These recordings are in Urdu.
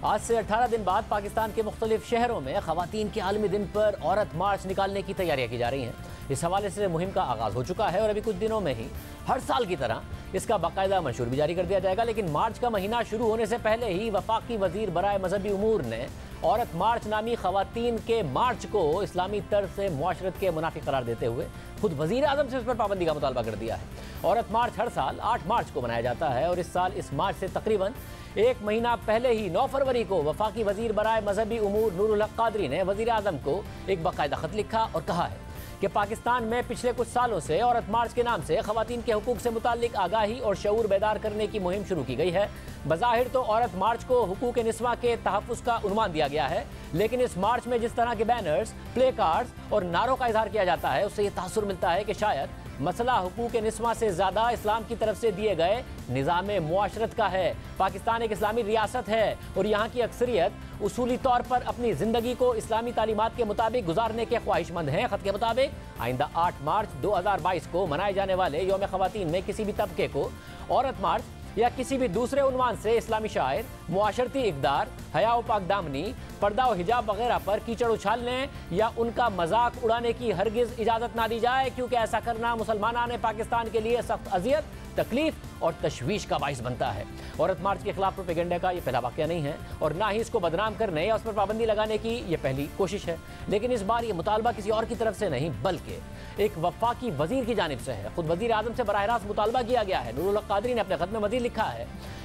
آج سے 18 دن بعد پاکستان کے مختلف شہروں میں خواتین کے عالمی دن پر عورت مارچ نکالنے کی تیاریاں کی جا رہی ہیں۔ اس حوالے سے مہم کا آغاز ہو چکا ہے اور ابھی کچھ دنوں میں ہی ہر سال کی طرح اس کا باقاعدہ منشور بھی جاری کر دیا جائے گا، لیکن مارچ کا مہینہ شروع ہونے سے پہلے ہی وفاقی وزیر برائے مذہبی امور نے عورت مارچ نامی خواتین کے مارچ کو اسلامی طرز سے معاشرت کے منافی قرار دیتے ہوئے خود وزیر اعظم سے اس پر پابندی کا مطالبہ کر دیا ہے۔ عورت مارچ ہر سال 8 مارچ کو منایا جاتا ہے اور اس سال اس مارچ سے تقریباً ایک مہینہ پہلے ہی 9 فروری کو وفاقی وزیر برائے مذہبی امور نور الحق قادری نے وزیر اعظم کو ایک باقاعدہ خط لکھا اور کہا ہے کہ پاکستان میں پچھلے کچھ سالوں سے عورت مارچ کے نام سے خواتین کے حقوق سے متعلق آگاہی اور شعور بیدار کرنے کی مہم شروع کی گئی ہے۔ بظاہر تو عورت مارچ کو حقوق نسواں کے تحفظ کا عنوان دیا گیا ہے، لیکن اس مارچ میں جس طرح کے بینرز، پلے کارڈز اور نعروں کا اظہار کیا جاتا ہے، اس سے یہ تاثر ملتا ہے کہ شاید مسئلہ حقوق نسواں سے زیادہ اسلام کی طرف سے دیے گئے نظام معاشرت کا ہے۔ پاکستان ایک اسلامی ریاست ہے اور یہاں کی اکثریت اصولی طور پر اپنی زندگی کو اسلامی تعلیمات کے مطابق گزارنے کے خواہش مند ہیں۔ خط کے مطابق آئندہ 8 مارچ 2022 کو منائے جانے والے یوم خواتین میں کسی بھی طبقے کو عورت مارچ یا کسی بھی دوسرے عنوان سے اسلامی شاعر، معاشرتی اقدار، حیا و پاک دامنی، پردہ و حجاب وغیرہ پر کیچڑ اچھالنے یا ان کا مذاق اڑانے کی ہرگز اجازت نہ دی جائے، کیونکہ ایسا کرنا مسلمانان پاکستان کے لیے سخت اذیت، تکلیف اور تشویش کا باعث بنتا ہے۔ عورت مارچ کے خلاف پروپیگنڈا کا یہ پہلا واقعہ نہیں ہے اور نہ ہی اس کو بدنام کرنے یا اس پر پابندی لگانے کی یہ پہلی کوشش ہے، لیکن اس بار یہ مطالبہ کسی اور کی طرف سے نہیں بلکہ ایک وفاقی وزیر کی جانب سے ہے۔ خود وزیر اعظم سے براہ راست مطالبہ کیا گیا ہے۔ نور الحق قادری نے اپنے خط میں مزید لکھا ہے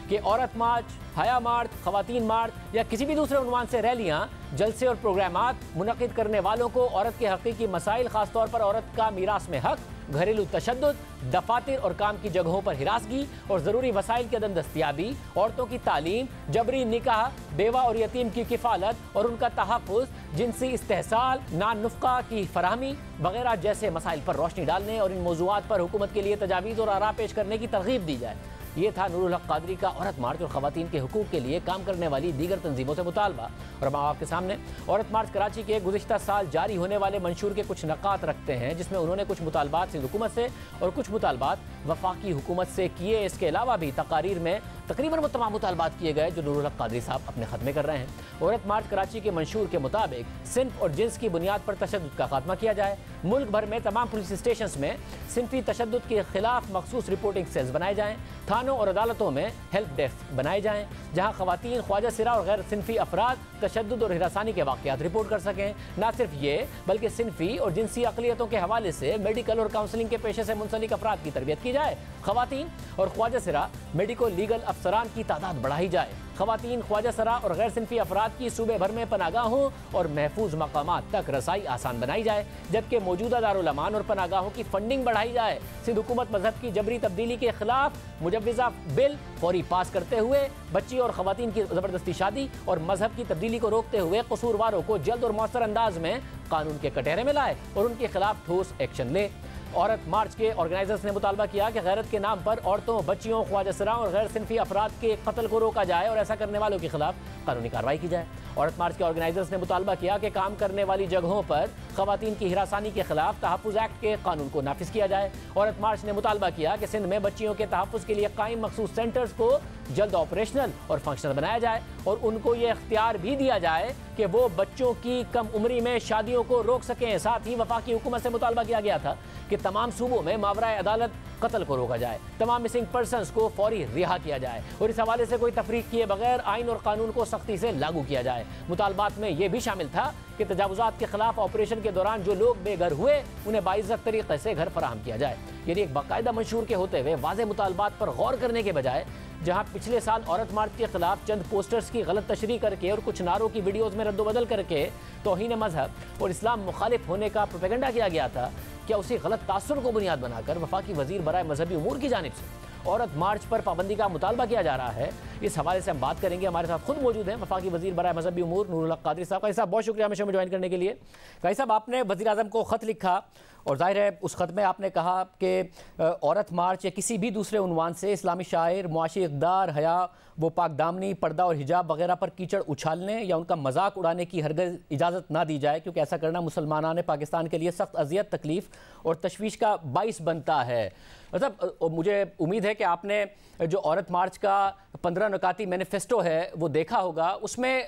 کہ عورت مارچ، حیا مارچ، خواتین مارچ یا کسی بھی دوسرے عنوان سے ریلیاں، جلسے اور پروگرامات منعقد کرنے والوں کو عورت کے حقیقی مسائل، خاص طور پر عورت کا میراث میں حق، گھریلو تشدد، دفاتر اور کام کی جگہوں پر ہراسگی اور ضروری وسائل کی عدم دستیابی، عورتوں کی تعلیم، جبری نکاح، بیوہ اور یتیم کی کفالت اور ان کا تحفظ، جنسی استحصال، نان نفقہ کی فراہمی وغیرہ جیسے مسائل پر روشنی ڈالنے اور ان موضوعات پر حکومت کے لیے تجاویز اور آراء پیش کرنے کی ترغیب دی جائے۔ یہ تھا نور الحق قادری کا عورت مارچ اور خواتین کے حقوق کے لیے کام کرنے والی دیگر تنظیموں سے مطالبہ۔ اور ہم آپ کے سامنے عورت مارچ کراچی کے گزشتہ سال جاری ہونے والے منشور کے کچھ نقاط رکھتے ہیں، جس میں انہوں نے کچھ مطالبات سندھ حکومت سے اور کچھ مطالبات وفاقی حکومت سے کیے۔ اس کے علاوہ بھی تقاریر میں تقریباً وہ تمام مطالبات کیے گئے جو نور الحق قادری صاحب اپنے خط میں کر رہے ہیں۔ عورت مارچ کراچی کے منشور کے مطابق صنف اور جنس کی بنیاد پر تشدد کا خاتمہ کیا جائے۔ ملک بھر میں تمام پولیس اسٹیشنز میں صنفی تشدد کے خلاف مخصوص رپورٹنگ سیلز بنائے جائیں۔ تھانوں اور عدالتوں میں ہیلپ ڈیسک بنائے جائیں جہاں خواتین، خواجہ سرا اور غیر صنفی افراد تشدد اور ہراسانی کے واقعات رپورٹ کر سکیں۔ نہ صرف یہ بلکہ صنفی اور جنسی اقلیتوں کے حوالے سے میڈیکل اور کاؤنسلنگ کے پیشے سے منسلک افراد کی تربیت کی جائے۔ خواتین اور خواجہ سرا میڈیکو لیگل افسران کی تعداد بڑھائی جائے۔ خواتین، خواجہ سرا اور غیر صنفی افراد کی صوبے بھر میں پناہگاہوں اور محفوظ مقامات تک رسائی آسان بنائی جائے، جبکہ موجودہ دارالامان اور پناہگاہوں کی فنڈنگ بڑھائی جائے۔ سندھ حکومت مذہب کی جبری تبدیلی کے خلاف مجوزہ بل فوری پاس کرتے ہوئے بچی اور خواتین کی زبردستی شادی اور مذہب کی تبدیلی کو روکتے ہوئے قصورواروں کو جلد اور مؤثر انداز میں قانون کے کٹہرے میں لائے اور ان کے خلاف ٹھوس ایکشن لے۔ عورت مارچ کے آرگنائزرز نے مطالبہ کیا کہ غیرت کے نام پر عورتوں، بچیوں، خواجہ سراں اور غیر صنفی افراد کے قتل کو روکا جائے اور ایسا کرنے والوں کے خلاف قانونی کارروائی کی جائے۔ عورت مارچ کے آرگنائزرز نے مطالبہ کیا کہ کام کرنے والی جگہوں پر خواتین کی ہراسانی کے خلاف تحفظ ایکٹ کے قانون کو نافذ کیا جائے۔ عورت مارچ نے مطالبہ کیا کہ سندھ میں بچیوں کے تحفظ کے لیے قائم مخصوص سینٹرز کو جلد آپریشنل اور فنکشنل بنایا جائے اور ان کو یہ اختیار بھی دیا جائے کہ وہ بچوں کی کم عمری میں شادیوں کو روک سکیں۔ ساتھ ہی وفاقی حکومت سے مطالبہ کیا گیا تھا کہ تمام صوبوں میں ماورائے عدالت قتل کو روکا جائے، تمام مسنگ پرسنز کو فوری رہا کیا جائے اور اس حوالے سے کوئی تفریق کیے بغیر آئین اور قانون کو سختی سے لاگو کیا جائے۔ مطالبات میں یہ بھی شامل تھا کہ تجاوزات کے خلاف آپریشن کے دوران جو لوگ بے گھر ہوئے انہیں باعزت طریقے سے گھر فراہم کیا جائے۔ یعنی ایک باقاعدہ منشور کے ہوتے ہوئے واضح مطالبات پر غور کرنے کے بجائے جہاں پچھلے سال عورت مارچ کے خلاف چند پوسٹرز کی غلط تشریح کر کے اور کچھ نعروں کی ویڈیوز میں رد و بدل کر کے توہین مذہب اور اسلام مخالف ہونے کا پروپیگنڈا کیا گیا تھا، کیا اسی غلط تاثر کو بنیاد بنا کر وفاقی وزیر برائے مذہبی امور کی جانب سے عورت مارچ پر پابندی کا مطالبہ کیا جا رہا ہے؟ اس حوالے سے ہم بات کریں گے۔ ہمارے ساتھ خود موجود ہیں وفاقی وزیر برائے مذہبی امور نور الحق قادری صاحب۔ قادری صاحب بہت شکریہ ہمیشہ میں جوائن کرنے کے لیے۔ قادری صاحب آپ نے وزیر اعظم کو خط لکھا اور ظاہر ہے اس خط میں آپ نے کہا کہ عورت مارچ یا کسی بھی دوسرے عنوان سے اسلامی شاعر، معاشی اقدار، حیا و پاک دامنی، پردہ اور حجاب وغیرہ پر کیچڑ اچھالنے یا ان کا مذاق اڑانے کی ہرگز اجازت نہ دی جائے، کیونکہ ایسا کرنا مسلمانان پاکستان کے لیے سخت اذیت، تکلیف اور تشویش کا باعث بنتا ہے۔ مطلب مجھے امید ہے کہ آپ نے جو عورت مارچ کا 15 15 نکاتی مینیفیسٹو ہے وہ دیکھا ہوگا، اس میں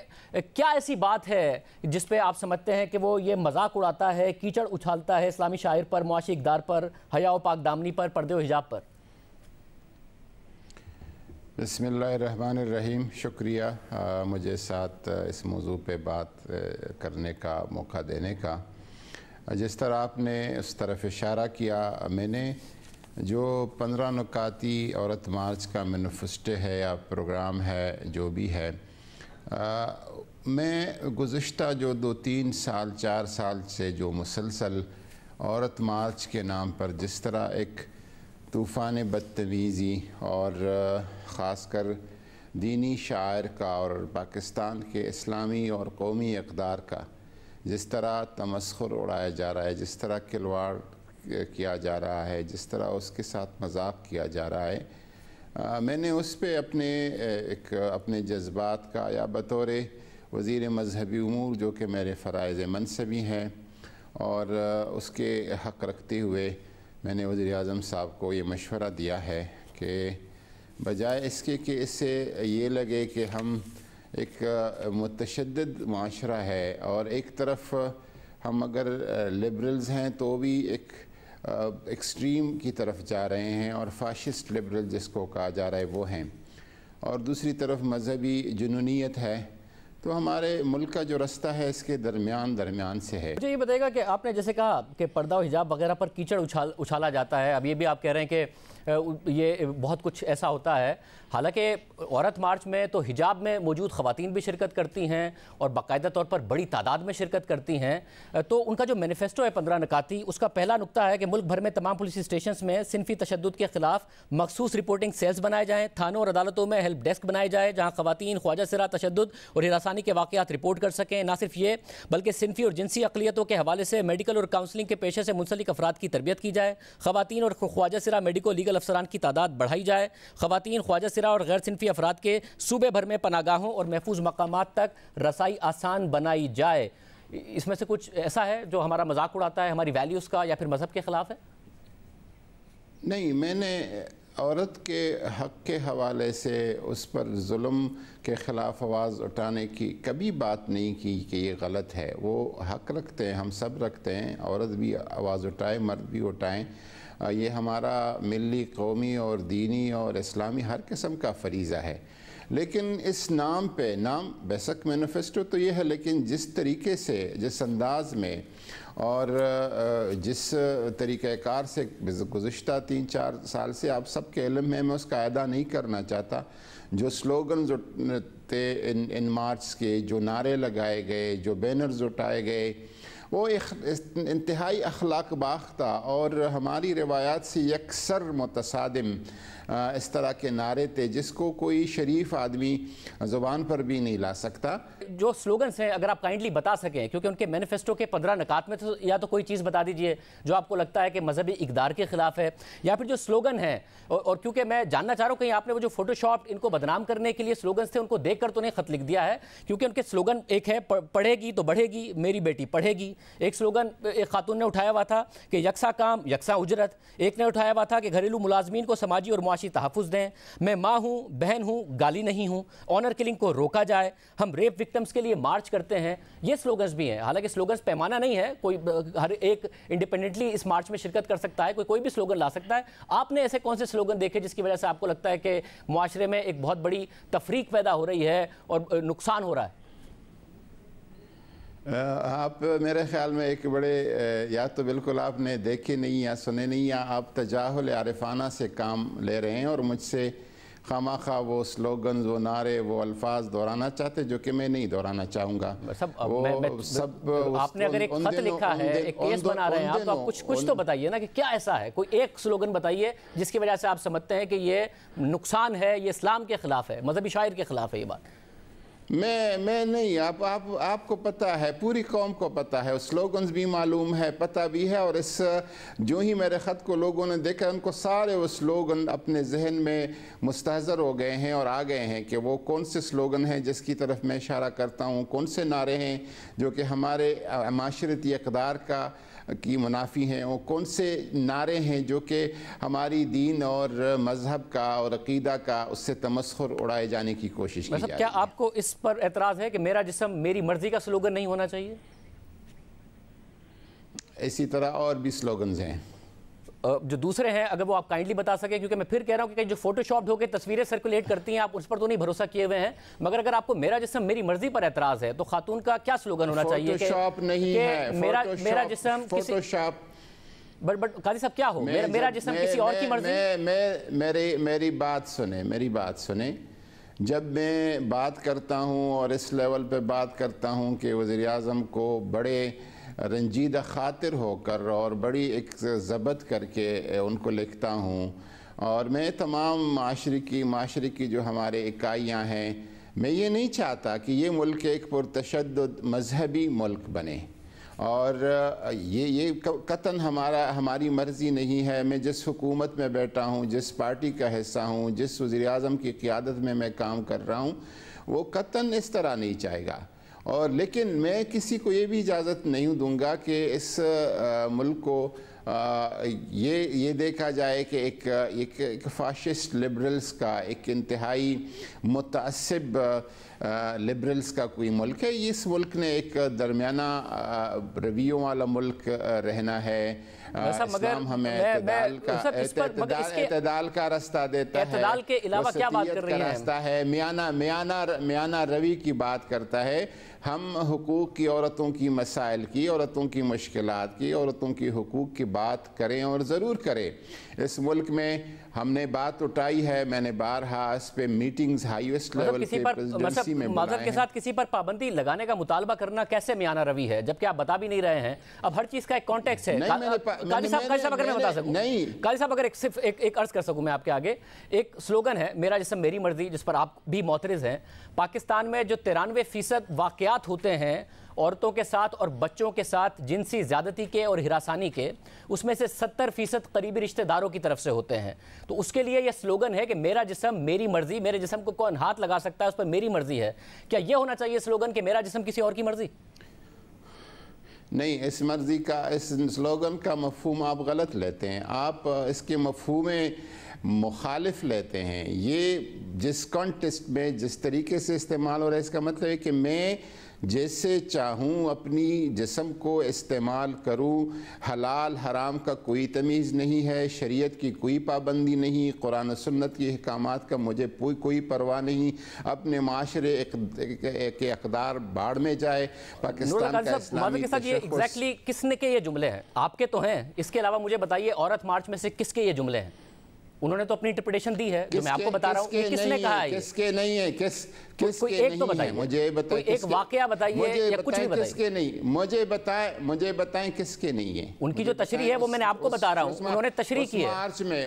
کیا ایسی بات ہے جس پہ آپ سمجھتے ہیں کہ وہ یہ مذاق اڑاتا ہے، کیچڑ اچھالتا ہے اسلامی شاعر پر، معاشی اقدار پر، حیا و پاک دامنی پر، پردے و حجاب پر؟ بسم اللہ الرحمن الرحیم. شکریہ مجھے ساتھ اس موضوع پہ بات کرنے کا موقع دینے کا. جس طرح آپ نے اس طرف اشارہ کیا، میں نے جو 15 نکاتی عورت مارچ کا مینیفیسٹو ہے یا پروگرام ہے جو بھی ہے، میں گزشتہ جو 2-3 سال 4 سال سے جو مسلسل عورت مارچ کے نام پر جس طرح ایک طوفان بدتمیزی اور خاص کر دینی شاعر کا اور پاکستان کے اسلامی اور قومی اقدار کا جس طرح تمسخر اڑایا جا رہا ہے، جس طرح کھلواڑ کیا جا رہا ہے، جس طرح اس کے ساتھ مذاق کیا جا رہا ہے، میں نے اس پہ اپنے جذبات کا یا بطور وزیر مذہبی امور جو کہ میرے فرائض منصبی ہیں اور اس کے حق رکھتے ہوئے میں نے وزیر اعظم صاحب کو یہ مشورہ دیا ہے کہ بجائے اس کے کہ اس سے یہ لگے کہ ہم ایک متشدد معاشرہ ہے اور ایک طرف ہم اگر لبرلز ہیں تو بھی ایک ایکسٹریم کی طرف جا رہے ہیں اور فاشسٹ لبرل جس کو کہا جا رہا ہے وہ ہیں، اور دوسری طرف مذہبی جنونیت ہے، تو ہمارے ملک کا جو رستہ ہے اس کے درمیان سے ہے. مجھے یہ بتائے گا کہ آپ نے جیسے کہا کہ پردہ و حجاب وغیرہ پر کیچڑ اچھالا جاتا ہے، اب یہ بھی آپ کہہ رہے ہیں کہ یہ بہت کچھ ایسا ہوتا ہے، حالانکہ عورت مارچ میں تو حجاب میں موجود خواتین بھی شرکت کرتی ہیں اور باقاعدہ طور پر بڑی تعداد میں شرکت کرتی ہیں. تو ان کا جو مینیفیسٹو ہے 15 نکاتی، اس کا پہلا نکتہ ہے کہ ملک بھر میں تمام پولیس اسٹیشنز میں صنفی تشدد کے خلاف مخصوص رپورٹنگ سیلز بنائے جائیں، تھانوں اور عدالتوں میں ہیلپ ڈیسک بنائے جائے جہاں خواتین خواجہ سرا تشدد اور ہراسانی کے واقعات رپورٹ کر سکیں. نہ صرف یہ بلکہ صنفی اور جنسی اقلیتوں کے حوالے سے میڈیکل اور کاؤنسلنگ کے پیشے سے منسلک افراد کی تربیت کی جائے، خواتین اور خواجہ سرا میڈیکو لیگل افسران کی تعداد بڑھائی جائے، خواتین خواجہ سرا اور غیر صنفی افراد کے صوبے بھر میں پناہگاہوں اور محفوظ مقامات تک رسائی آسان بنائی جائے. اس میں سے کچھ ایسا ہے جو ہمارا مذاق اڑاتا ہے، ہماری ویلیوز کا یا پھر مذہب کے خلاف ہے؟ نہیں، میں نے عورت کے حق کے حوالے سے اس پر ظلم کے خلاف آواز اٹھانے کی کبھی بات نہیں کی کہ یہ غلط ہے. وہ حق رکھتے ہیں، ہم سب رکھتے ہیں، عورت بھی آواز اٹھائے، مرد بھی اٹھائیں. یہ ہمارا ملی، قومی اور دینی اور اسلامی ہر قسم کا فریضہ ہے. لیکن اس نام پہ، نام بیسک مینیفیسٹو تو یہ ہے، لیکن جس طریقے سے، جس انداز میں اور جس طریقہ کار سے گزشتہ 3-4 سال سے آپ سب کے علم میں اس کا اعادہ نہیں کرنا چاہتا، جو سلوگنز تھے ان مارچ کے، جو نعرے لگائے گئے، جو بینرز اٹھائے گئے، وہ انتہائی اخلاق باختہ اور ہماری روایات سے یکسر متصادم اس طرح کے نعرے تھے جس کو کوئی شریف آدمی زبان پر بھی نہیں لا سکتا. جو سلوگنز ہیں اگر آپ کائنڈلی بتا سکیں، کیونکہ ان کے مینیفیسٹو کے 15 نکات میں یا تو کوئی چیز بتا دیجئے جو آپ کو لگتا ہے کہ مذہبی اقدار کے خلاف ہے، یا پھر جو سلوگن ہیں، اور کیونکہ میں جاننا چاہ رہا ہوں کہیں آپ نے وہ جو فوٹو شاپ ان کو بدنام کرنے کے لیے سلوگنز تھے ان کو دیکھ کر تو نہیں خط لکھ دیا ہے، کیونکہ ان کے سلوگن ایک ہے پڑھے گی تو بڑھے گی، میری بیٹی پڑھے گی. ایک سلوگن ایک خاتون نے اٹھایا ہوا تھا کہ یکساں کام یکساں اجرت. ایک نے اٹھایا ہوا تھا کہ گھریلو ملازمین کو سماجی اور معاشی تحفظ دیں. میں ماں ہوں، بہن ہوں، گالی نہیں ہوں. آنر کلنگ کو روکا جائے. ہم ریپ وکٹمز کے لیے مارچ کرتے ہیں. یہ سلوگنز بھی ہیں، حالانکہ سلوگنز پیمانہ نہیں ہے، کوئی ہر ایک انڈیپینڈنٹلی اس مارچ میں شرکت کر سکتا ہے، کوئی بھی سلوگن لا سکتا ہے. آپ نے ایسے کون سے سلوگن دیکھے جس کی وجہ سے آپ کو لگتا ہے کہ معاشرے میں ایک بہت بڑی تفریق پیدا ہو رہی ہے اور نقصان ہو رہا ہے؟ آپ میرے خیال میں ایک بڑے، یا تو بالکل آپ نے دیکھے نہیں یا سنے نہیں، یا آپ تجاہل عارفانہ سے کام لے رہے ہیں اور مجھ سے خامخواہ وہ سلوگنز، وہ نعرے، وہ الفاظ دہرانا چاہتے جو کہ میں نہیں دہرانا چاہوں گا. آپ نے اگر ایک خط لکھا ہے، ایک کیس بنا رہے ہیں آپ، تو آپ کچھ تو بتائیے نا کہ کیا ایسا ہے، کوئی ایک سلوگن بتائیے جس کی وجہ سے آپ سمجھتے ہیں کہ یہ نقصان ہے، یہ اسلام کے خلاف ہے، مذہبی شاعر کے خلاف ہے. یہ بات میں نہیں، آپ کو پتہ ہے، پوری قوم کو پتہ ہے، سلوگنز بھی معلوم ہے، پتہ بھی ہے. اور اس جو ہی میرے خط کو لوگوں نے دیکھا ان کو سارے وہ سلوگن اپنے ذہن میں مستحضر ہو گئے ہیں اور آ گئے ہیں کہ وہ کون سے سلوگن ہیں جس کی طرف میں اشارہ کرتا ہوں، کون سے نعرے ہیں جو کہ ہمارے معاشرتی اقدار کا کی منافی ہیں، وہ کون سے نعرے ہیں جو کہ ہماری دین اور مذہب کا اور عقیدہ کا اس سے تمسخر اڑائے جانے کی کوشش کی جا رہی ہے۔ کیا آپ کو اس پر اعتراض ہے کہ میرا جسم میری مرضی کا سلوگن نہیں ہونا چاہیے؟ اسی طرح اور بھی سلوگنز ہیں جو دوسرے ہیں، اگر وہ آپ کائنڈلی بتا سکیں، کیونکہ میں پھر کہہ رہا ہوں کہ جو فوٹو شاپڈ ہو کے تصویریں سرکولیٹ کرتی ہیں آپ اس پر تو نہیں بھروسہ کیے ہوئے ہیں، مگر اگر آپ کو میرا جسم میری مرضی پر اعتراض ہے تو خاتون کا کیا سلوگن ہونا چاہیے؟ فوٹو شاپ نہیں ہے، میرا جسم فوٹو شاپ بٹ قاضی صاحب کیا ہو میرا جسم کسی اور کی مرضی؟ میری بات سنیں، جب میں بات کرتا ہوں اور اس لیول پہ بات کرتا ہوں کہ وزیراعظم کو بڑے رنجیدہ خاطر ہو کر اور بڑی ایک ضبط کر کے ان کو لکھتا ہوں، اور میں تمام معاشرے کی جو ہمارے اکائیاں ہیں، میں یہ نہیں چاہتا کہ یہ ملک ایک پرتشدد مذہبی ملک بنے، اور یہ قطعاً ہماری مرضی نہیں ہے۔ میں جس حکومت میں بیٹھا ہوں، جس پارٹی کا حصہ ہوں، جس وزیراعظم کی قیادت میں کام کر رہا ہوں، وہ قطعاً اس طرح نہیں چاہے گا، اور لیکن میں کسی کو یہ بھی اجازت نہیں دوں گا کہ اس ملک کو یہ دیکھا جائے کہ ایک فاشسٹ لبرلز کا، ایک انتہائی متعصب لبرلز کا کوئی ملک ہے۔ اس ملک نے ایک درمیانہ رویوں والا ملک رہنا ہے۔ اسلام ہمیں اعتدال کا راستہ دیتا ہے، اعتدال کے علاوہ کیا بات کر رہی ہے؟ میانہ روی کی بات کرتا ہے۔ ہم حقوق کی، عورتوں کی مسائل کی، عورتوں کی مشکلات کی، عورتوں کی حقوق کی بات کریں، اور ضرور کریں۔ اس ملک میں ہم نے بات اٹھائی ہے، میں نے بارہا اس پہ میٹنگز ہائیسٹ لیول پہ پریزیڈنسی میں معذرت کے ساتھ کسی پر پابندی لگانے کا مطالبہ کرنا کیسے میانہ روی ہے، جبکہ آپ بتا بھی نہیں رہے ہیں؟ اب ہر چیز کا ایک کانٹیکس ہے۔ قاضی صاحب اگر میں بتا سکوں، قاضی صاحب اگر صرف ایک عرض کر سکوں میں آپ کے آگے، ایک سلوگن ہے میرا جسم میری مرضی، جس پر آپ بھی معترض ہیں۔ پاکستان میں جو 93% واقعات ہوتے ہیں عورتوں کے ساتھ اور بچوں کے ساتھ جنسی زیادتی کے اور ہراسانی کے، اس میں سے 70% قریبی رشتہ داروں کی طرف سے ہوتے ہیں۔ تو اس کے لیے یہ سلوگن ہے کہ میرا جسم میری مرضی، میرے جسم کو کون ہاتھ لگا سکتا ہے اس پر میری مرضی ہے۔ کیا یہ ہونا چاہیے سلوگن کہ میرا جسم کسی اور کی مرضی؟ نہیں، اس مرضی کا، اس سلوگن کا مفہوم آپ غلط لیتے ہیں، آپ اس کے مفہوم مخالف لیتے ہیں۔ یہ جس کانٹیکسٹ میں جس طریقے سے استعمال ہو رہا ہے، اس کا مطلب ہے کہ میں جیسے چاہوں اپنی جسم کو استعمال کروں، حلال حرام کا کوئی تمیز نہیں ہے، شریعت کی کوئی پابندی نہیں، قرآن و سنت کی احکامات کا مجھے کوئی پرواہ نہیں۔ اپنے معاشرے کے اقدار باڑ میں جائے۔ پاکستان کا اسلامی ایگزیکٹلی کس نے کے یہ جملے ہیں؟ آپ کے تو ہیں، اس کے علاوہ مجھے بتائیے عورت مارچ میں سے کس کے یہ جملے ہیں؟ انہوں نے تو اپنی انٹرپریٹیشن دی ہے جو میں آپ کو بتا رہا ہوں، کس نے کہا ہے؟ کس کے نہیں ہے؟ کوئی ایک تو بتائیے، کوئی ایک واقعہ بتائیے یا کچھ بھی کس کے نہیں؟ مجھے بتائیں کس کے نہیں ہے؟ ان کی جو تشریح ہے وہ میں نے آپ کو بتا رہا ہوں، انہوں نے تشریح کی ہے۔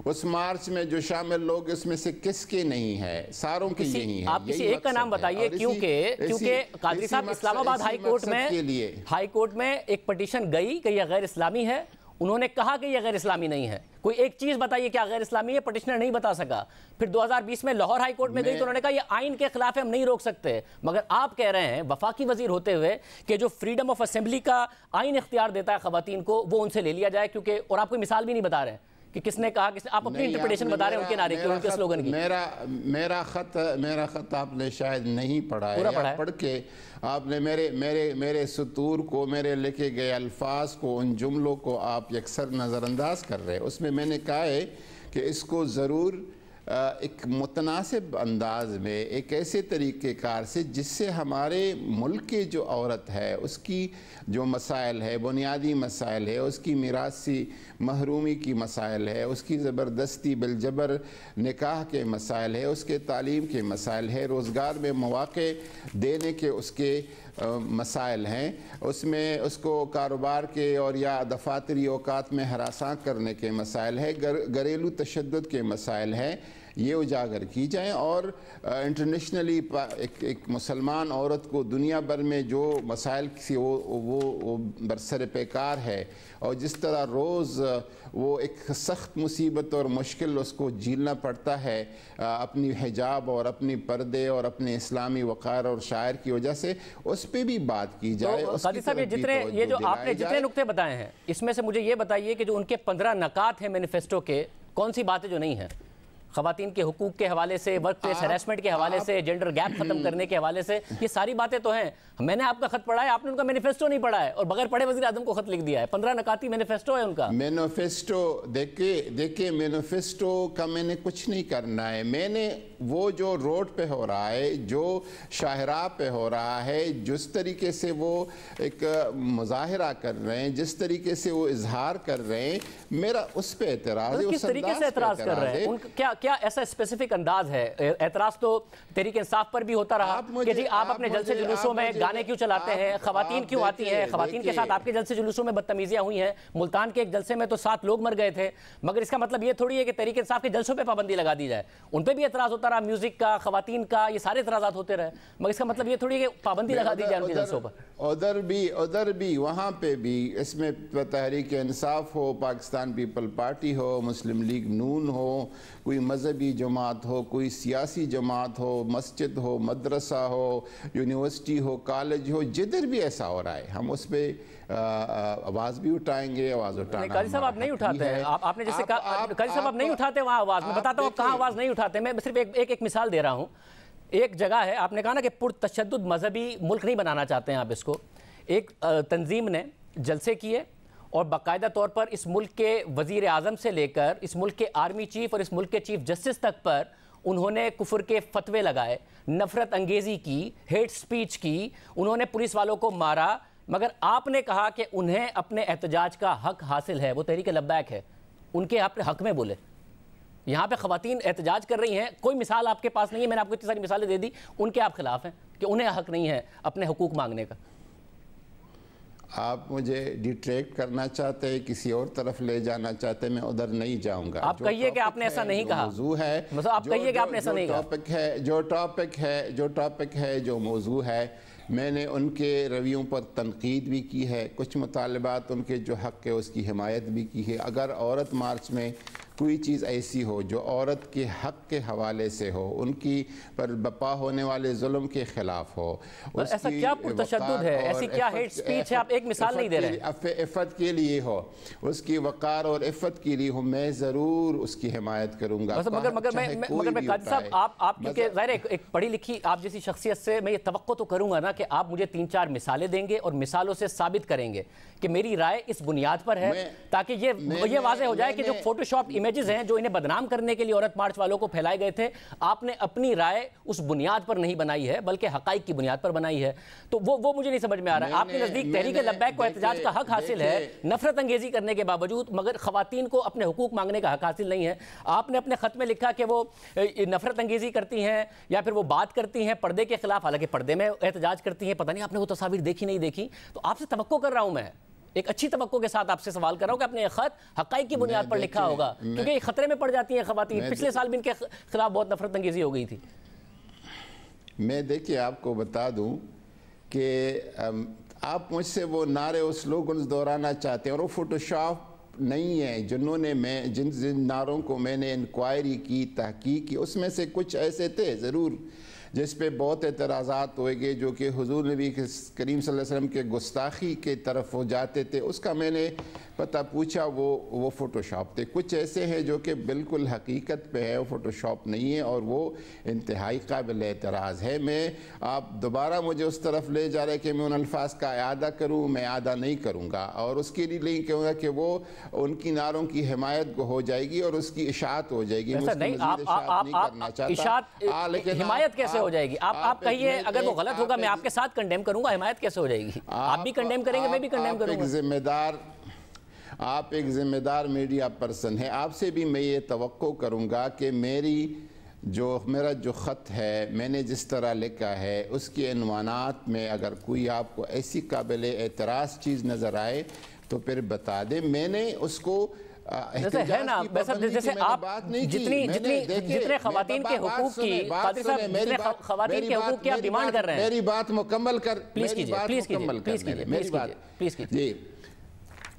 اس مارچ میں جو شامل لوگ، اس میں سے کس کے نہیں ہے؟ ساروں کے یہی ہے۔ آپ کسی ایک کا نام بتائیے، کیونکہ قاضی صاحب اسلام آباد ہائی کورٹ میں ایک پٹیشن گئی کہ یہ غیر اسلامی ہے، انہوں نے کہا کہ یہ غیر اسلامی نہیں ہے۔ کوئی ایک چیز بتائیے کیا غیر اسلامی ہے؟ پٹیشنر نہیں بتا سکا۔ پھر 2020 میں لاہور ہائی کورٹ میں گئی تو انہوں نے کہا یہ آئین کے خلاف ہے، ہم نہیں روک سکتے۔ مگر آپ کہہ رہے ہیں وفاقی وزیر ہوتے ہوئے کہ جو فریڈم آف اسمبلی کا آئین اختیار دیتا ہے خواتین کو، وہ ان سے لے لیا جائے، کیونکہ اور آپ کوئی مثال بھی نہیں بتا رہے ہیں کہ کس نے کہا، آپ اپنی انٹرپریٹیشن بتا رہے ہیں ان کے نعرے کی، ان کے سلوگن کی۔ میرا خط آپ نے شاید نہیں پڑھا ہے، پڑھ کے آپ نے میرے سطور کو، میرے لکھے گئے الفاظ کو، ان جملوں کو آپ یکسر نظر انداز کر رہے ہیں۔ اس میں میں نے کہا ہے کہ اس کو ضرور ایک متناسب انداز میں، ایک ایسے طریقہ کار سے جس سے ہمارے ملک کی جو عورت ہے، اس کی جو مسائل ہے، بنیادی مسائل ہے، اس کی میراثی محرومی کی مسائل ہے، اس کی زبردستی بالجبر نکاح کے مسائل ہے، اس کے تعلیم کے مسائل ہے، روزگار میں مواقع دینے کے اس کے مسائل ہیں، اس میں اس کو کاروبار کے اور یا دفاتری اوقات میں ہراساں کرنے کے مسائل ہے، گھریلو تشدد کے مسائل ہیں۔ یہ اجاگر کی جائیں، اور انٹرنیشنلی ایک مسلمان عورت کو دنیا بھر میں جو مسائل سے وہ برسر پیکار ہے، اور جس طرح روز وہ ایک سخت مصیبت اور مشکل اس کو جھیلنا پڑتا ہے اپنی حجاب اور اپنی پردے اور اپنے اسلامی وقار اور شاعر کی وجہ سے، اس پہ بھی بات کی جائے۔ قاضی صاحب یہ جو آپ نے جتنے نکتے بتائے ہیں، اس میں سے مجھے یہ بتائیے کہ جو ان کے 15 نکات ہیں مینیفیسٹو کے، کون سی باتیں جو نہیں ہیں؟ خواتین کے حقوق کے حوالے سے، ورک پلیس ہیراسمنٹ کے حوالے سے، جینڈر گیپ ختم کرنے کے حوالے سے، یہ ساری باتیں تو ہیں۔ میں نے آپ کا خط پڑھا ہے، آپ نے ان کا مینیفیسٹو نہیں پڑھا ہے، اور بغیر پڑھے وزیر اعظم کو خط لکھ دیا ہے۔ 15 نکاتی مینیفیسٹو ہے ان کا۔ مینیفیسٹو دیکھیں مینیفیسٹو کا میں نے کچھ نہیں کرنا ہے، میں نے وہ جو روڈ پہ ہو رہا ہے، جو شاہراہ پہ ہو رہا ہے، جس طریقے سے وہ ایک مظاہرہ کر رہے ہیں، جس طریقے سے وہ اظہار کر رہے ہیں، میرا اس پہ اعتراض ہے۔ کس طریقے سے اعتراض کر رہے ہیں؟ کیا ایسا اسپیسیفک انداز ہے؟ اعتراض تو تحریک انصاف پر بھی ہوتا رہا کہ جی آپ اپنے جلسے جلوسوں میں گانے کیوں چلاتے ہیں، خواتین کیوں آتی ہیں، خواتین کے ساتھ آپ کے جلسے جلوسوں میں بدتمیزیاں ہوئی ہیں۔ ملتان کے ایک جلسے میں تو 7 لوگ مر گئے تھے، مگر اس کا مطلب یہ تھوڑی ہے کہ تحریک انصاف کے جلسوں پہ پابندی لگا دی جائے۔ ان پہ بھی اعتراض ہوتا رہا، میوزک کا، خواتین کا، یہ سارے اعتراضات ہوتے رہے، مگر اس کا مطلب یہ تھوڑی ہے کہ پابندی لگا دی جائے ان کے جلسوں پر۔ ادھر بھی وہاں پہ بھی، اس میں تحریک انصاف ہو، پاکستان پیپل پارٹی ہو، مسلم لیگ نون ہو، کوئی مذہبی جماعت ہو، کوئی سیاسی جماعت ہو، مسجد ہو، مدرسہ ہو، یونیورسٹی ہو، کالج ہو، جدھر بھی ایسا ہو رہا ہے ہم اس پہ آواز بھی اٹھائیں گے۔ آواز اٹھانا قاضی صاحب آپ نہیں اٹھاتے ہیں، آپ نے جیسے کہا قاضی صاحب آپ نہیں اٹھاتے وہاں آواز، میں بتاتا ہوں کہاں آواز نہیں اٹھاتے۔ میں صرف ایک مثال دے رہا ہوں۔ ایک جگہ ہے، آپ نے کہا نا کہ پرتشدد مذہبی ملک نہیں بنانا چاہتے ہیں آپ اس کو۔ ایک تنظیم نے جلسے کیے اور باقاعدہ طور پر اس ملک کے وزیر اعظم سے لے کر اس ملک کے آرمی چیف اور اس ملک کے چیف جسٹس تک پر انہوں نے کفر کے فتوے لگائے، نفرت انگیزی کی، ہیٹ سپیچ کی، انہوں نے پولیس والوں کو مارا، مگر آپ نے کہا کہ انہیں اپنے احتجاج کا حق حاصل ہے، وہ تحریک لبیک ہے، ان کے آپ نے حق میں بولے۔ یہاں پہ خواتین احتجاج کر رہی ہیں، کوئی مثال آپ کے پاس نہیں ہے، میں نے آپ کو اتنی ساری مثالیں دے دی، ان کے آپ خلاف ہیں کہ انہیں حق نہیں ہے اپنے حقوق مانگنے کا۔ آپ مجھے ڈیٹریکٹ کرنا چاہتے ہیں، کسی اور طرف لے جانا چاہتے ہیں، میں ادھر نہیں جاؤں گا۔ آپ کہیے کہ آپ نے ایسا نہیں کہا، موضوع ہے، آپ کہیے کہ آپ نے ایسا نہیں کہا۔ جو ٹاپک ہے، جو موضوع ہے، میں نے ان کے رویوں پر تنقید بھی کی ہے، کچھ مطالبات ان کے جو حق ہے اس کی حمایت بھی کی ہے۔ اگر عورت مارچ میں کوئی چیز ایسی ہو جو عورت کے حق کے حوالے سے ہو، ان کی پر بپا ہونے والے ظلم کے خلاف ہو، ایسا کیا پرتشدد ہے، ایسی کیا ہیٹ سپیچ ہے؟ آپ ایک مثال نہیں دے رہے ہیں۔ عفت کے لیے ہو، اس کی وقار اور عفت کے لیے ہو، میں ضرور اس کی حمایت کروں گا۔ مگر میں قاضی صاحب آپ کیونکہ ظاہر ایک پڑھی لکھی آپ جیسی شخصیت سے میں یہ توقع تو کروں گا نا کہ آپ مجھے 3-4 مثالیں دیں گے اور مثالوں سے ثابت کریں گے کہ میری رائے اس بنیاد پر ہے، تاکہ یہ واضح ہو جائے کہ جو فوٹو شاپ امیجز ہیں جو انہیں بدنام کرنے کے لیے عورت مارچ والوں کو پھیلائے گئے تھے، آپ نے اپنی رائے اس بنیاد پر نہیں بنائی ہے بلکہ حقائق کی بنیاد پر بنائی ہے۔ تو وہ مجھے نہیں سمجھ میں آ رہا ہے۔ آپ کے نزدیک تحریک لبیک کو احتجاج کا حق حاصل ہے نفرت انگیزی کرنے کے باوجود، مگر خواتین کو اپنے حقوق مانگنے کا حق حاصل نہیں ہے۔ آپ نے اپنے خط میں لکھا کہ وہ نفرت انگیزی کرتی ہیں یا پھر وہ بات کرتی ہیں پردے کے خلاف، حالانکہ پردے میں احتجاج کرتی ہیں، پتہ نہیں آپ نے وہ تصاویر دیکھی نہیں دیکھی۔ تو آپ سے توقع کر رہا ہوں، میں ایک اچھی توقع کے ساتھ آپ سے سوال کر رہا ہوں کہ آپ نے یہ خط حقائق کی بنیاد پر لکھا ہوگا، کیونکہ یہ خطرے میں پڑ جاتی ہیں خواتین۔ پچھلے سال بھی ان کے خلاف بہت نفرت انگیزی ہو گئی تھی۔ میں دیکھیے آپ کو بتا دوں کہ آپ مجھ سے وہ نعرے اور سلوگنز دہرانا چاہتے ہیں، اور وہ فوٹو شاپ نہیں ہے جن نعروں کو میں نے انکوائری کی، تحقیق کی، اس میں سے کچھ ایسے تھے ضرور جس پہ بہت اعتراضات ہوئے گے، جو کہ حضور نبی کریم صلی اللہ علیہ وسلم کے گستاخی کے طرف ہو جاتے تھے، اس کا میں نے پتہ پوچھا، وہ فوٹو شاپ تھے۔ کچھ ایسے ہیں جو کہ بالکل حقیقت پہ ہے، وہ فوٹو شاپ نہیں ہے، اور وہ انتہائی قابل اعتراض ہے۔ آپ دوبارہ مجھے اس طرف لے جا رہے کہ میں ان الفاظ کا اعادہ کروں، میں اعادہ نہیں کروں گا، اور اس کے لیے نہیں کہوں گا کہ وہ ان کی نعروں کی حمایت ہو جائے گی اور اس کی اشاعت ہو جائے گی۔ حمایت کیسے ہو جائے گی؟ آپ کہیے، اگر وہ غلط ہوگا میں آپ کے ساتھ کنڈیم کروں گا، حمایت کیسے ہو جائے گی؟ آپ بھی کنڈیم کریں گے، میں بھی کنڈیم کروں گا۔ آپ ایک ذمہ دار میڈیا پرسن ہیں، آپ سے بھی میں یہ توقع کروں گا کہ میرا جو خط ہے، میں نے جس طرح لکھا ہے، اس کے عنوانات میں اگر کوئی آپ کو ایسی قابل اعتراض چیز نظر آئے تو پھر بتا دیں۔ میں نے اس کو ہے نا جیسے آپ جتنے خواتین کے حقوق کی قادری صاحب جتنے خواتین کے حقوق کی آپ ڈیمانڈ کر رہے ہیں، میری بات مکمل کر، پلیز کیجئے.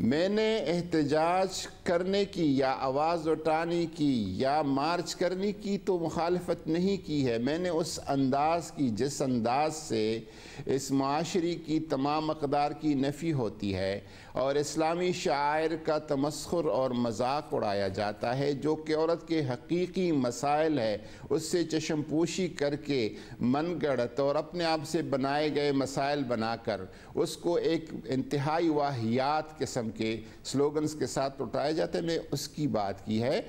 میں نے احتجاج کرنے کی یا آواز اٹھانے کی یا مارچ کرنے کی تو مخالفت نہیں کی ہے. میں نے اس انداز کی جس انداز سے اس معاشرے کی تمام اقدار کی نفی ہوتی ہے اور اسلامی شعائر کا تمسخر اور مذاق اڑایا جاتا ہے، جو کہ عورت کے حقیقی مسائل ہے، اس سے چشم پوشی کر کے من گڑت اور اپنے آپ سے بنائے گئے مسائل بنا کر اس کو ایک انتہائی واہیات قسم کے سلوگنز کے ساتھ اٹھایا جاتا ہے. میں اس کی بات کی ہے.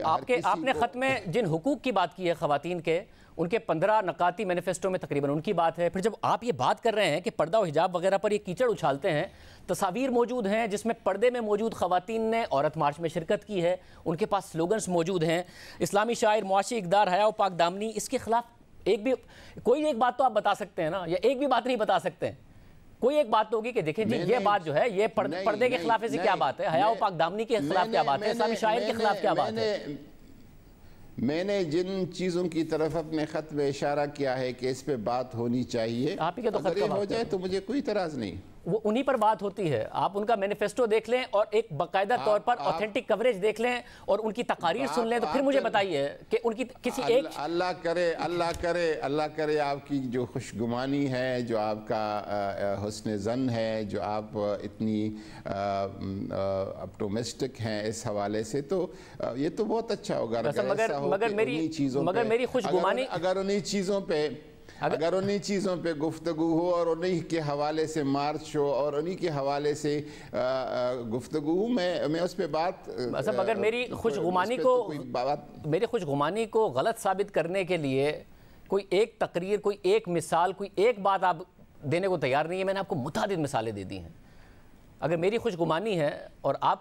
آپ نے خط میں جن حقوق کی بات کی ہے خواتین کے، ان کے 15 نکاتی مینیفیسٹو میں تقریباً ان کی بات ہے. پھر جب آپ یہ بات کر رہے ہیں کہ پردہ و حجاب وغیرہ پر یہ کیچڑ اچھالتے ہیں، تصاویر موجود ہیں جس میں پردے میں موجود خواتین نے عورت مارچ میں شرکت کی ہے، ان کے پاس سلوگنز موجود ہیں، اسلامی شاعر، معاشی اقدار، حیا و پاک دامنی، اس کے خلاف کوئی ایک بات تو آپ بتا سکتے ہیں نا، یا ایک بھی بات نہیں بتا سکتے ہیں؟ کوئی ایک بات ہوگی کہ دیکھیں جی یہ بات جو ہے یہ پردے کے خلاف ایسی کیا بات ہے، حیا و پاک دامنی کے خلاف کیا بات ہے، اسلامی شاعر کے خلاف کیا بات ہے؟ میں نے جن چیزوں کی طرف اپنے خط میں اشارہ کیا ہے کہ اس پہ بات ہونی چاہیے، اگر یہ ہو جائے تو مجھے کوئی اعتراض نہیں. وہ انہی پر بات ہوتی ہے. آپ ان کا مینیفیسٹو دیکھ لیں اور ایک باقاعدہ طور پر اوتھینٹک کوریج دیکھ لیں اور ان کی تقاریر سن لیں، تو پھر مجھے بتائیے کہ ان کی کسی ایک اللہ کرے آپ کی جو خوشگمانی ہے، جو آپ کا حسن ظن ہے، جو آپ اتنی اپٹومسٹک ہیں اس حوالے سے، تو یہ تو بہت اچھا ہوگا. مگر میری خوشگمانی اگر انہی چیزوں پہ گفتگو ہو اور انہی کے حوالے سے مارچ ہو اور انہی کے حوالے سے گفتگو ہو، میں اس پہ بات اگر میری خوشگمانی کو غلط ثابت کرنے کے لیے کوئی ایک تقریر، کوئی ایک مثال، کوئی ایک بات آپ دینے کو تیار نہیں ہے. میں نے آپ کو متعدد مثالیں دے دی ہیں. اگر میری خوشگمانی ہے اور آپ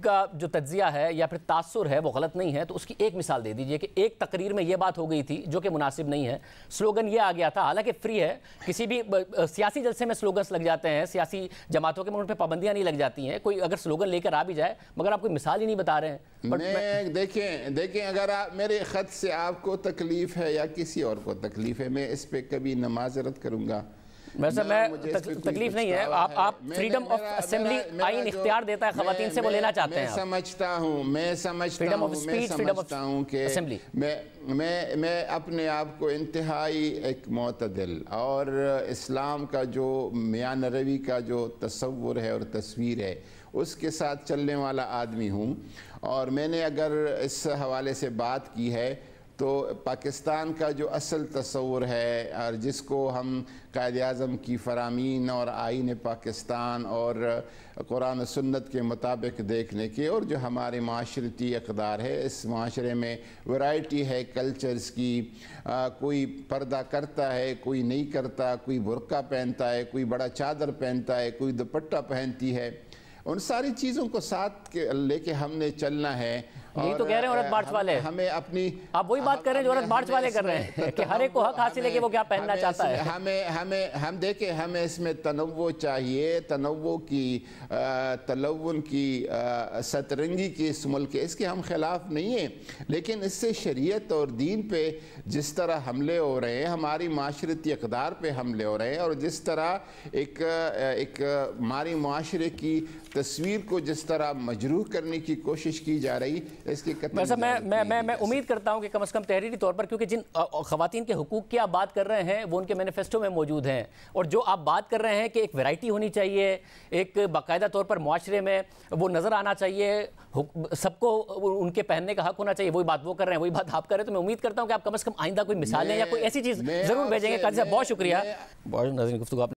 کا جو تجزیہ ہے یا پھر تاثر ہے وہ غلط نہیں ہے، تو اس کی ایک مثال دے دیجئے کہ ایک تقریر میں یہ بات ہو گئی تھی جو کہ مناسب نہیں ہے، سلوگن یہ آ گیا تھا. حالانکہ فری ہے، کسی بھی سیاسی جلسے میں سلوگنز لگ جاتے ہیں، سیاسی جماعتوں کے ان پہ پابندیاں نہیں لگ جاتی ہیں. کوئی اگر سلوگن لے کر آ بھی جائے، مگر آپ کوئی مثال ہی نہیں بتا رہے ہیں. دیکھیں اگر میرے خط سے آپ کو تکلیف ہے یا کسی اور کو تکلیف ہے، میں اس پہ کبھی نہ معذرت کروں گا. میں تکلیف نہیں ہے. آپ فریڈم آف اسمبلی آئین اختیار دیتا ہے خواتین سے، وہ لینا چاہتے ہیں. میں سمجھتا ہوں کہ میں اپنے آپ کو انتہائی ایک معتدل اور اسلام کا جو میان روی کا جو تصور ہے اور تصویر ہے اس کے ساتھ چلنے والا آدمی ہوں. اور میں نے اگر اس حوالے سے بات کی ہے تو پاکستان کا جو اصل تصور ہے اور جس کو ہم قائد اعظم کی فرامین اور آئین پاکستان اور قرآن و سنت کے مطابق دیکھنے کے، اور جو ہمارے معاشرتی اقدار ہے، اس معاشرے میں ورائٹی ہے کلچرز کی، کوئی پردہ کرتا ہے، کوئی نہیں کرتا، کوئی برقع پہنتا ہے، کوئی بڑا چادر پہنتا ہے، کوئی دوپٹہ پہنتی ہے. ان ساری چیزوں کو ساتھ لے کے ہم نے چلنا ہے. یہی تو کہہ رہے ہیں عورت مارچ والے. ہمیں اپنی آپ وہی بات کر رہے ہیں جو عورت مارچ والے کر رہے ہیں کہ ہر ایک کو حق حاصل ہے کہ وہ کیا پہننا چاہتا ہے. ہم دیکھیں، ہمیں اس میں تنوع چاہیے، تنوع کی تلون کی سترنگی کی اس ملک، اس کے ہم خلاف نہیں ہیں. لیکن اس سے شریعت اور دین پہ جس طرح حملے ہو رہے ہیں، ہماری معاشرتی اقدار پہ حملے ہو رہے ہیں، اور جس طرح ایک ہماری معاشرے کی تصویر کو جس طرح مجروح کرنے کی کوشش کی جا رہی، اس کی میں امید کرتا ہوں کہ کم از کم تحریری طور پر، کیونکہ جن خواتین کے حقوق کی آپ بات کر رہے ہیں وہ ان کے مینیفیسٹو میں موجود ہیں، اور جو آپ بات کر رہے ہیں کہ ایک ویرائٹی ہونی چاہیے، ایک باقاعدہ طور پر معاشرے میں وہ نظر آنا چاہیے، سب کو ان کے پہننے کا حق ہونا چاہیے، وہی بات وہ کر رہے ہیں، وہی بات آپ کر رہے ہیں. تو میں امید کرتا ہوں کہ آپ کم از کم آئندہ کوئی مثالیں یا کوئی ایسی چیز ضرور بھیجیں گے. قاضی صاحب بہت شکریہ.